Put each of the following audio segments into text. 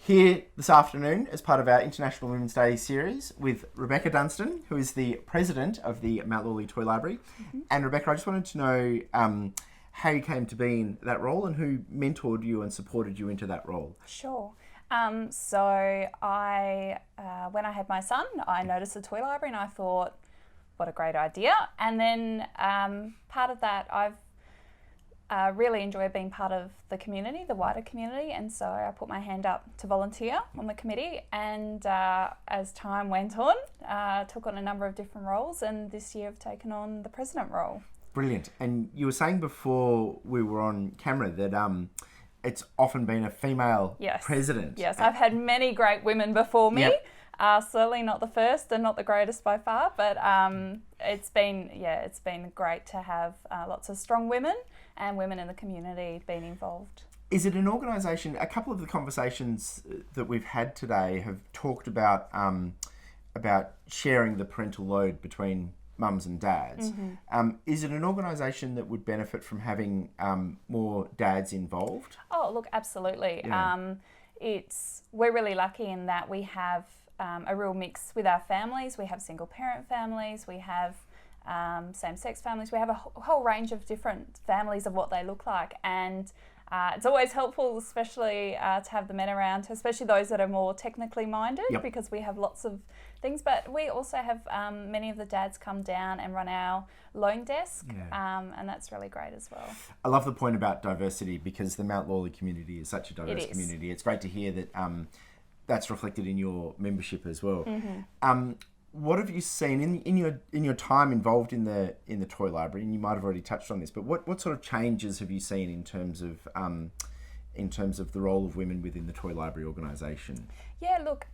here this afternoon as part of our International Women's Day series with Rebecca Dunstan, who is the president of the Mount Lawley Toy Library. Mm-hmm. And Rebecca, I just wanted to know how you came to be in that role and who mentored you and supported you into that role. Sure. So I, when I had my son, I noticed the toy library and I thought, what a great idea. And then part of that, I've really enjoy being part of the community, the wider community, and so I put my hand up to volunteer on the committee, and as time went on, took on a number of different roles, and this year I've taken on the president role. Brilliant. And you were saying before we were on camera that it's often been a female president. Yes, I've had many great women before me. Yep. Certainly not the first and not the greatest by far, but it's been great to have lots of strong women and women in the community being involved. Is it an organisation? A couple of the conversations that we've had today have talked about sharing the parental load between mums and dads. Mm-hmm. Is it an organisation that would benefit from having more dads involved? Oh, look, absolutely. Yeah. We're really lucky in that we have a real mix with our families. We have single parent families, we have same-sex families, we have a whole range of different families of what they look like, and it's always helpful, especially to have the men around, especially those that are more technically minded. Yep. Because we have lots of things, but we also have many of the dads come down and run our loan desk. Yeah. And that's really great as well. I love the point about diversity, because the Mount Lawley community is such a diverse community. It's great to hear that that's reflected in your membership as well. Mm-hmm. What have you seen in your time involved in the toy library? And you might have already touched on this, but what sort of changes have you seen in terms of the role of women within the toy library organisation? Yeah, look,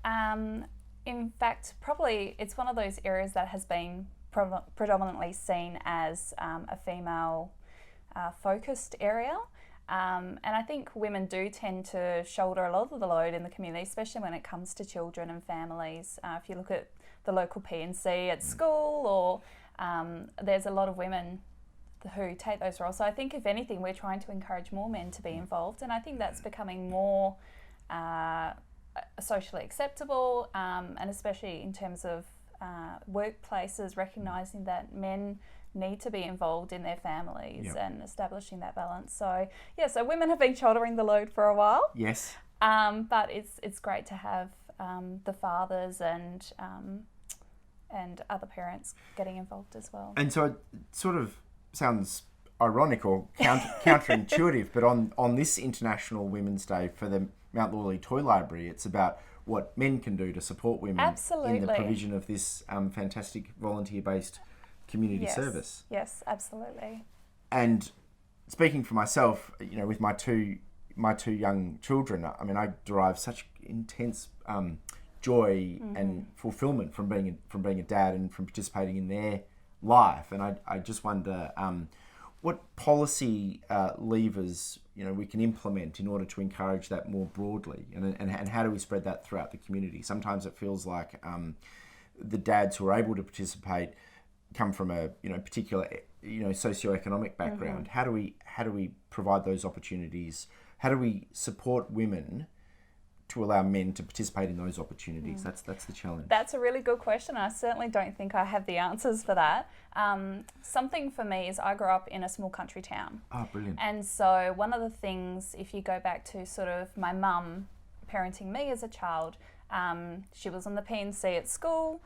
in fact, probably it's one of those areas that has been predominantly seen as a female focused area. And I think women do tend to shoulder a lot of the load in the community, especially when it comes to children and families. If you look at the local P&C at school, or there's a lot of women who take those roles. So I think, if anything, we're trying to encourage more men to be involved, and I think that's becoming more socially acceptable, and especially in terms of workplaces, recognising that men need to be involved in their families. Yep. And establishing that balance. So so women have been shouldering the load for a while. Yes. But it's great to have the fathers and other parents getting involved as well. And so it sort of sounds ironic or counterintuitive, but on this International Women's Day for the Mount Lawley Toy Library, it's about what men can do to support women. Absolutely. In the provision of this fantastic volunteer-based community service. Yes, absolutely. And speaking for myself, with my two young children, I mean, I derive such intense joy and fulfillment from being a dad and from participating in their life. And I just wonder what policy levers we can implement in order to encourage that more broadly, and how do we spread that throughout the community? Sometimes it feels like the dads who are able to participate come from a particular socioeconomic background. Mm-hmm. How do we provide those opportunities? How do we support women to allow men to participate in those opportunities? That's the challenge. That's a really good question. I certainly don't think I have the answers for that. Something for me is I grew up in a small country town. Oh, brilliant. And so one of the things, if you go back to sort of my mum parenting me as a child, she was on the P&C at school.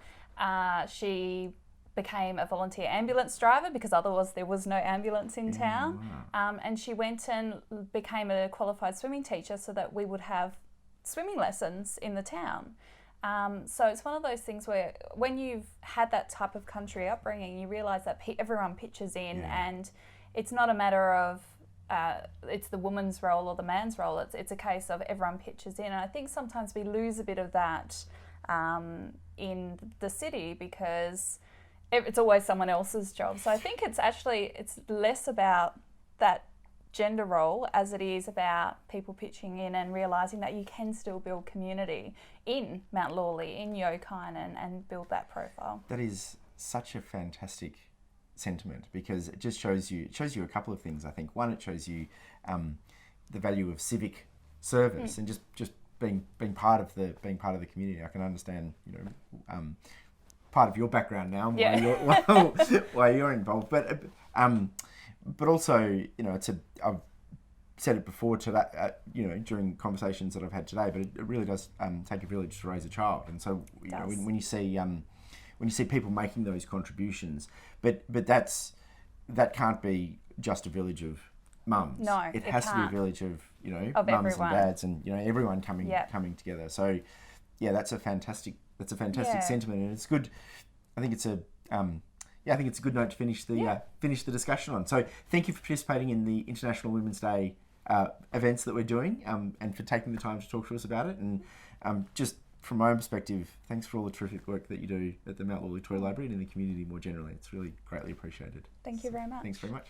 She became a volunteer ambulance driver because otherwise there was no ambulance in town. Wow. And she went and became a qualified swimming teacher so that we would have swimming lessons in the town. So it's one of those things where when you've had that type of country upbringing, you realise that everyone pitches in, and it's not a matter of it's the woman's role or the man's role. It's a case of everyone pitches in. And I think sometimes we lose a bit of that in the city because it's always someone else's job. So I think it's less about that gender role as it is about people pitching in and realising that you can still build community in Mount Lawley, in Yokine, and build that profile. That is such a fantastic sentiment, because it just shows you a couple of things. I think one, it shows you the value of civic service and just being part of the community. I can understand, part of your background now, why you're involved, but also, I've said it before to that, during conversations that I've had today, but it really does take a village to raise a child, and so when you see people making those contributions, but that can't be just a village of mums. No, it has to be a village of mums everyone. and dads, and everyone coming together. So that's a fantastic sentiment, and it's good. I think it's a good note to finish the discussion on. So thank you for participating in the International Women's Day events that we're doing, and for taking the time to talk to us about it. And just from my own perspective, thanks for all the terrific work that you do at the Mount Lawley Toy Library and in the community more generally. It's really greatly appreciated. Thank you very much. Thanks very much.